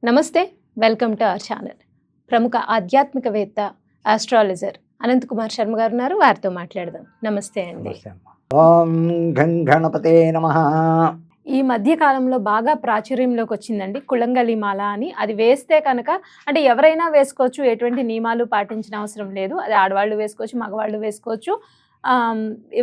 నమస్తే, welcome to our channel. ప్రముఖ ఆధ్యాత్మికవేత్త, ఆస్ట్రాలజర్ అనంత్ కుమార్ శర్మ గారు ఉన్నారు. వారితో మాట్లాడదాం. నమస్తే అండి. ఓం గం గణపతే నమః. ఈ మధ్య కాలంలో బాగా ప్రాచుర్యంలోకి వచ్చిందండి కుళంగలి మాల అని. అది వేస్తే కనుక అంటే ఎవరైనా వేసుకోవచ్చు, ఎటువంటి నియమాలు పాటించిన అవసరం లేదు. అది ఆడవాళ్ళు వేసుకోవచ్చు, మగవాళ్ళు వేసుకోవచ్చు.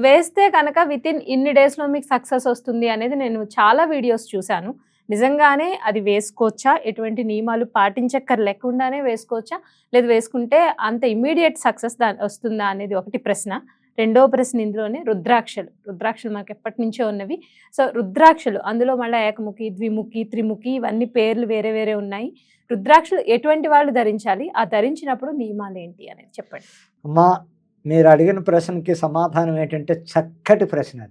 వేస్తే కనుక వితిన్ ఇన్ని డేస్లో మీకు సక్సెస్ వస్తుంది అనేది నేను చాలా వీడియోస్ చూశాను. నిజంగానే అది వేసుకోవచ్చా? ఎటువంటి నియమాలు పాటించక్కర్లేకుండానే వేసుకోవచ్చా? లేదు వేసుకుంటే అంత ఇమ్మీడియట్ సక్సెస్ వస్తుందా అనేది ఒకటి ప్రశ్న. రెండో ప్రశ్న ఇందులోనే రుద్రాక్షలు మనకు ఎప్పటి నుంచో ఉన్నవి. సో రుద్రాక్షలు అందులో మళ్ళీ ఏకముఖి, ద్విముఖి, త్రిముఖి ఇవన్నీ పేర్లు వేరే వేరే ఉన్నాయి. రుద్రాక్షలు ఎటువంటి వాళ్ళు ధరించాలి? ఆ ధరించినప్పుడు నియమాలు ఏంటి అనేది చెప్పండి. అమ్మా, మీరు అడిగిన ప్రశ్నకి సమాధానం ఏంటంటే చక్కటి ప్రశ్న.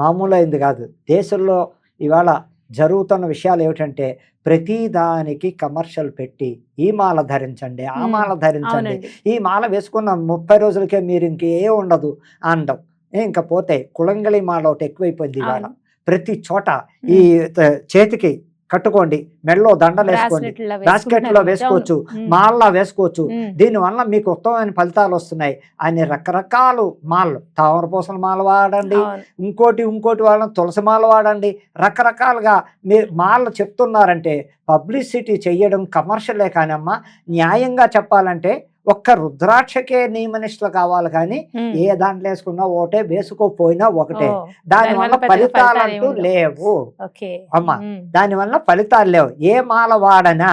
మామూలు అయింది కాదు. దేశంలో ఇవాళ జరుగుతున్న విషయాలు ఏమిటంటే ప్రతిదానికి కమర్షియల్ పెట్టి ఈ మాల ధరించండి, ఆ మాల ధరించండి, ఈ మాల వేసుకున్న 30 రోజులకే మీరు ఇంకే ఉండదు అనడం. ఇంకా పోతే కుళంగలి మాల ఒకటి ఎక్కువైపోయింది ఇవాళ. ప్రతి చోట ఈ చేతికి కట్టుకోండి, మెడలో దండలు వేసుకోండి, బాస్కెట్లో వేసుకోవచ్చు, మాల్లా వేసుకోవచ్చు. దీనివల్ల మీకు ఉత్తమమైన ఫలితాలు వస్తున్నాయి అని రకరకాలు మాలలు, తామరపూసల మాల వాడండి, ఇంకోటి వాళ్ళని తులసి మాల వాడండి, రకరకాలుగా మీరు మాలలు చెప్తున్నారంటే పబ్లిసిటీ చెయ్యడం కమర్షియలే. కానీ అమ్మ, న్యాయంగా చెప్పాలంటే ఒక్క రుద్రాక్షకే నియమనిష్టలు కావాలి, కానీ ఏ దాంట్లో వేసుకున్నా ఒకటే, వేసుకోపోయినా ఒకటే. దానివల్ల ఫలితాలంటూ లేవు అమ్మా. దానివల్ల ఫలితాలు లేవు. ఏ మాల వాడనా,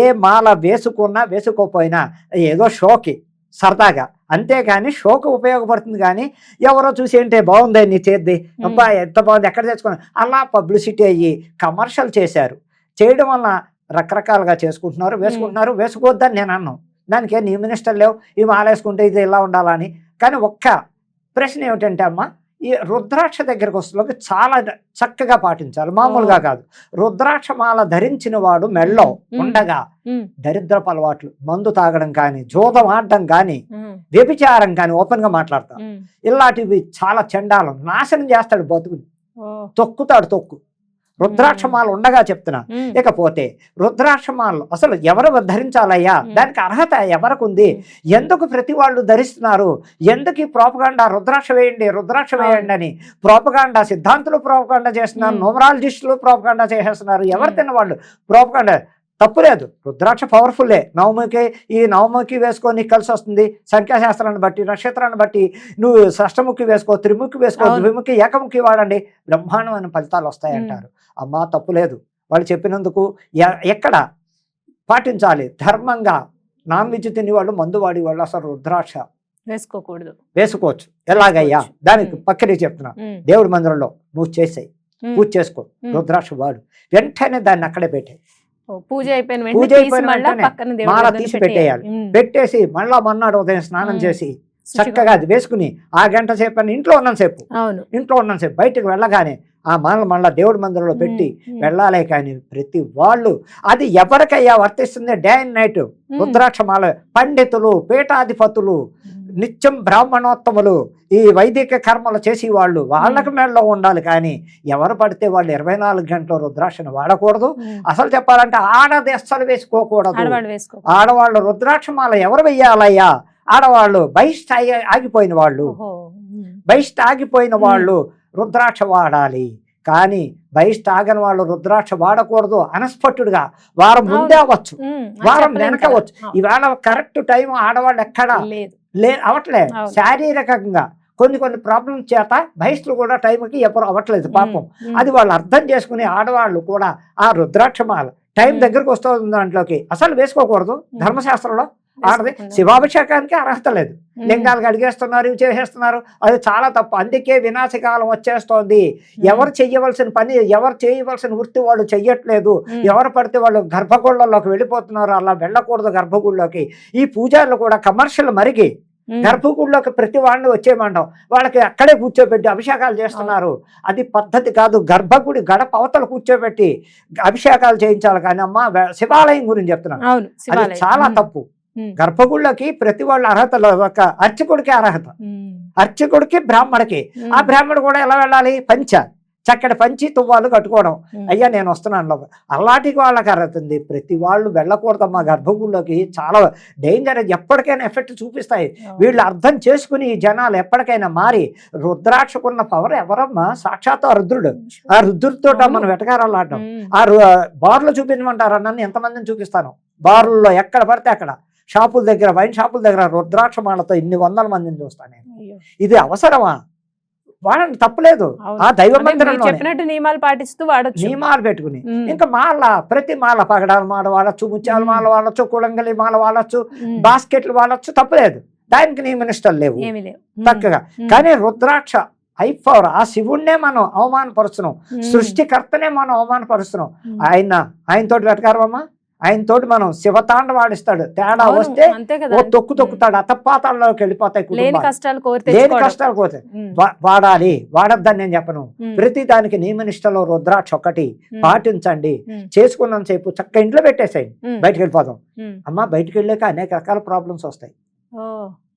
ఏ మాల వేసుకున్నా వేసుకోపోయినా ఏదో షోకి సరదాగా, అంతేగాని షోకు ఉపయోగపడుతుంది. కానీ ఎవరో చూసి ఏంటే బాగుంది నీ చేద్ది, అబ్బాయి ఎంత బాగుంది, ఎక్కడ తెచ్చుకున్నా, అలా పబ్లిసిటీ అయ్యి కమర్షియల్ చేశారు. చేయడం వల్ల రకరకాలుగా చేసుకుంటున్నారు, వేసుకుంటున్నారు. వేసుకోవద్దని నేను అన్నాను, దానికి ఏ నియమనిష్టలు లేవు, ఈ మాల వేసుకుంటే ఇది ఇలా ఉండాలని. కానీ ఒక్క ప్రశ్న ఏమిటంటే అమ్మ, ఈ రుద్రాక్ష దగ్గరకు వస్తున్నప్పుడు చాలా చక్కగా పాటించాలి, మామూలుగా కాదు. రుద్రాక్ష మాల ధరించిన వాడు మెళ్ళో ఉండగా దరిద్రపు అలవాట్లు, మందు తాగడం కానీ, జూదం ఆడడం కానీ, వ్యభిచారం కానీ, ఓపెన్ గా మాట్లాడతాడు. ఇలాంటివి చాలా చండాలం, నాశనం చేస్తాడు బతుకుని, తొక్కుతాడు తొక్కు. రుద్రాక్షమాల ఉండగా చెప్తున్నా. ఇకపోతే రుద్రాక్షమాలు అసలు ఎవరు ధరించాలయ్యా, దానికి అర్హత ఎవరికి ఉంది, ఎందుకు ప్రతి వాళ్ళు ధరిస్తున్నారు, ఎందుకు ఈ ప్రోపగాండా రుద్రాక్ష వేయండి అని ప్రోపగాండా, సిద్ధాంతులు ప్రోపగాండా చేస్తున్నారు, న్యూమరాలజిస్టులు ప్రోపగాండా చేసేస్తున్నారు. ఎవరు తిన్నవాళ్ళు ప్రోపగాండా తప్పులేదు. రుద్రాక్ష పవర్ఫుల్లే. నవముఖి వేసుకొని కలిసి వస్తుంది, సంఖ్యాశాస్త్రాన్ని బట్టి, నక్షత్రాన్ని బట్టి. నువ్వు షష్టముఖి వేసుకో, త్రిముఖి వేసుకో, ద్విముఖి, ఏకముఖి వాడండి, బ్రహ్మాండమైన ఫలితాలు వస్తాయంటారు. అమ్మా, తప్పులేదు. వాళ్ళు చెప్పినందుకు ఎక్కడ పాటించాలి ధర్మంగా. నాన్ వెజ్ తిని వాళ్ళు, మందు వాడి వాళ్ళు అసలు రుద్రాక్ష వేసుకోకూడదు. వేసుకోవచ్చు. ఎలాగయ్యా, దానికి పక్కనే చెప్తున్నా. దేవుడి మందిరంలో నువ్వు చేసాయి, పూజ చేసుకో, రుద్రాక్ష వాడు, వెంటనే దాన్ని అక్కడే పెట్టాయి. పూజ అయిపోయిన మాల తీసి పెట్టేయాలి. పెట్టేసి మళ్ళా మన్నాడు ఉదయం స్నానం చేసి చక్కగా అది వేసుకుని ఆ గంట సేపు ఇంట్లో ఉన్నంతసేపు బయటకు వెళ్ళగానే ఆ మాల మళ్ళా దేవుడి మందిరంలో పెట్టి వెళ్ళాలే. కానీ ప్రతి వాళ్ళు అది ఎవరికయ్యా వర్తిస్తుంది? డే అండ్ నైట్ రుద్రాక్ష మాల. పండితులు, పీఠాధిపతులు, నిత్యం బ్రాహ్మణోత్తములు, ఈ వైదిక కర్మలు చేసి వాళ్ళు, వాళ్ళకి మెడలో ఉండాలి. కానీ ఎవరు పడితే వాళ్ళు 24 గంటలు రుద్రాక్షను వాడకూడదు. అసలు చెప్పాలంటే ఆడది అస్సలు వేసుకోకూడదు. ఆడవాళ్ళు రుద్రాక్షమాల ఎవరు వెయ్యాలయ్యా? ఆడవాళ్ళు బహిష్ట ఆగిపోయిన వాళ్ళు రుద్రాక్ష వాడాలి. కానీ బహిష్ట ఆగని వాళ్ళు రుద్రాక్ష వాడకూడదు. అనస్పట్టుడుగా వారం ముందే అవ్వచ్చు, వారం వెనకవచ్చు. ఇవాళ కరెక్ట్ టైం ఆడవాళ్ళు ఎక్కడా అవట్లే. శారీరకంగా కొన్ని ప్రాబ్లమ్స్ చేత బహిష్టులు కూడా టైంకి ఎప్పుడు అవ్వట్లేదు పాపం. అది వాళ్ళు అర్థం చేసుకుని ఆడవాళ్ళు కూడా ఆ రుద్రాక్షమాల టైం దగ్గరకు వస్తుంది దాంట్లోకి అసలు వేసుకోకూడదు. ధర్మశాస్త్రంలో ఆడది శివాభిషేకానికి అర్హత లేదు. లింగాలకు అడిగేస్తున్నారు, ఇవి చేసేస్తున్నారు. అది చాలా తప్పు. అందుకే వినాశకాలం వచ్చేస్తోంది. ఎవరు చెయ్యవలసిన పని, ఎవరు చేయవలసిన వృత్తి వాళ్ళు చెయ్యట్లేదు. ఎవరు పడితే వాళ్ళు గర్భగుళ్ళలోకి వెళ్ళిపోతున్నారు. అలా వెళ్ళకూడదు గర్భగుళ్ళలోకి. ఈ పూజారులు కూడా కమర్షియల్ మరిగి గర్భగుడిలోకి ప్రతి వాడిని వచ్చేయమంటాం, వాళ్ళకి అక్కడే కూర్చోబెట్టి అభిషేకాలు చేస్తున్నారు. అది పద్ధతి కాదు. గర్భగుడి గడప అవతల కూర్చోబెట్టి అభిషేకాలు చేయించాలి. కానీ అమ్మ, శివాలయం గురించి చెప్తున్నాను, అది చాలా తప్పు. గర్భగుళ్ళకి ప్రతి వాళ్ళ అర్హత, ఒక అర్చకుడికి అర్హత, అర్చకుడికి బ్రాహ్మడికి. ఆ బ్రాహ్మడు కూడా ఎలా వెళ్ళాలి? పంచ చక్కటి పంచి తువ్వాలు కట్టుకోవడం, అయ్యా నేను వస్తున్నాను లోపల. అలాంటి వాళ్ళకి అర్హత ఉంది. ప్రతి వాళ్ళు వెళ్ళకూడదమ్మా గర్భగుడిలోకి, చాలా డేంజర్, ఎప్పటికైనా ఎఫెక్ట్ చూపిస్తాయి. వీళ్ళు అర్థం చేసుకుని ఈ జనాలు ఎప్పటికైనా మారి, రుద్రాక్షకున్న పవర్ ఎవరమ్మా? సాక్షాత్ ఆ రుద్రుడు. ఆ రుద్రుడితో మనం వెటకారాలు ఆడడం. ఆ బార్లు చూపించమంటారు, నన్ను ఎంతమందిని చూపిస్తాను. బార్లలో ఎక్కడ పడితే అక్కడ, షాపుల దగ్గర, వైన్ షాపుల దగ్గర రుద్రాక్ష మాలతో ఇన్ని వందల మందిని చూస్తాను నేను. ఇది అవసరమా? వాడండి, తప్పులేదు. ఆ దైవ మందిరంలో చెప్పినట్టు నియమాలు పాటిస్తూ వాడచ్చు, నియమాలు పెట్టుకుని. ఇంకా మాల, ప్రతి మాల, పగడాల మాల వాడచ్చు, ముత్యాల మాల వాడచ్చు, కుళంగలి మాల వాడచ్చు, బాస్కెట్లు వాడచ్చు, తప్పులేదు. దానికి నియమ నిష్టలు లేవు చక్కగా. కానీ రుద్రాక్ష పవర్, ఆ శివుణ్ణే మనం అవమానపరుస్తున్నాం, సృష్టికర్తనే మనం అవమానపరుస్తున్నాం. ఆయనతోటి వెటకారమమ్మా? ఆయనతోటి మనం శివతాండ వాడిస్తాడు, తేడా వస్తే తొక్కుతాడు, అతపాతాల్లోకి వెళ్ళిపోతాయి, లేని కష్టాలు కోరుతాయి. వాడాలి, వాడద్దని నేను చెప్పను. ప్రతి దానికి నియమనిష్టలో రుద్రాక్ష ఒకటి పాటించండి. చేసుకున్నాం సేపు చక్కగా ఇంట్లో పెట్టేసేయండి, బయటకు వెళ్ళిపోదాం. అమ్మా బయటకు వెళ్ళాక అనేక రకాల ప్రాబ్లమ్స్ వస్తాయి.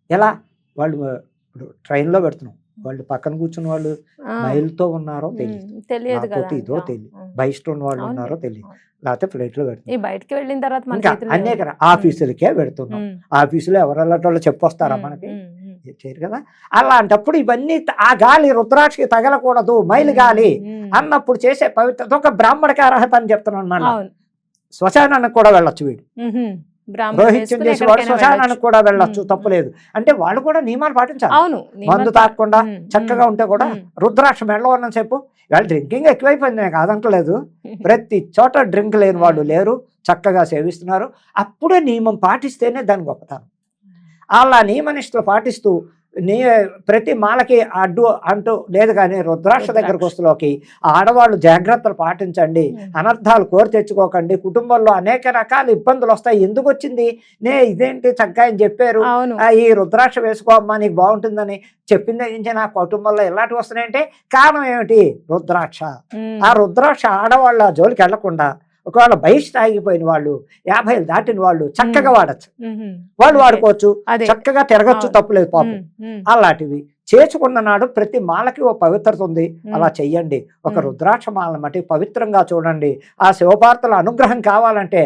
ఎలా? వాళ్ళు ఇప్పుడు ట్రైన్లో పెడుతున్నాం, వాళ్ళు పక్కన కూర్చున్న వాళ్ళు మైల్తో ఉన్నారో తెలియదు, ఇదో తెలియదు, బయట ఉన్న వాళ్ళు ఉన్నారో తెలియదు, లేకపోతే ప్లేట్లో పెడుతున్నాం. బయటకి వెళ్ళిన తర్వాత అనేక ఆఫీసులకే పెడుతున్నాం. ఆఫీసులో ఎవరెళ్ళటోళ్ళు చెప్పొస్తారా మనకి? చేయరు కదా. అలాంటప్పుడు ఇవన్నీ ఆ గాలి రుద్రాక్షకి తగలకూడదు, మైలు గాలి అన్నప్పుడు చేసే పవిత్రత ఒక బ్రాహ్మణకి అర్హత అని చెప్తున్నాను అన్నమాట. శ్మశానానికి కూడా వెళ్ళొచ్చు వీడు, రోహిత్యం చేసేవాడు శ్మశానానికి కూడా వెళ్ళొచ్చు, తప్పులేదు. అంటే వాళ్ళు కూడా నియమాలు పాటించాలి. మందు తాగకుండా చక్కగా ఉంటే కూడా రుద్రాక్ష మెడలో ఉన్నని చెప్పు. వాళ్ళు డ్రింకింగ్ ఎక్కువైపోయింది, నేను కాదంటలేదు. ప్రతి చోట డ్రింక్ లేని వాళ్ళు లేరు, చక్కగా సేవిస్తున్నారు. అప్పుడే నియమం పాటిస్తేనే దాని గొప్పతనం. అలా నియమనిష్టలు పాటిస్తూ ప్రతి మాలకి అడ్డు అంటూ లేదు. కానీ రుద్రాక్ష దగ్గరకు వస్తులోకి ఆడవాళ్ళు జాగ్రత్తలు పాటించండి, అనర్థాలు కోరి తెచ్చుకోకండి. కుటుంబంలో అనేక రకాల ఇబ్బందులు వస్తాయి. ఎందుకు వచ్చింది? ఇదేంటి చక్కగా అని చెప్పారు, ఈ రుద్రాక్ష వేసుకోమ్మా నీకు బాగుంటుందని చెప్పిందే నుంచి నా కుటుంబంలో ఇలాంటివి వస్తున్నాయంటే కారణం ఏమిటి? రుద్రాక్ష. ఆ రుద్రాక్ష ఆడవాళ్ళ జోలికి వెళ్లకుండా, ఒకవేళ బహిష్ట ఆగిపోయిన వాళ్ళు, 50 దాటిన వాళ్ళు చక్కగా వాడచ్చు, వాళ్ళు వాడుకోవచ్చు, చక్కగా తిరగచ్చు, తప్పులేదు పాపం. అలాంటివి చేసుకున్న నాడు ప్రతి మాలకి ఓ పవిత్రత ఉంది. అలా చెయ్యండి. ఒక రుద్రాక్ష మాల మట్టి పవిత్రంగా చూడండి. ఆ శివపార్వతుల అనుగ్రహం కావాలంటే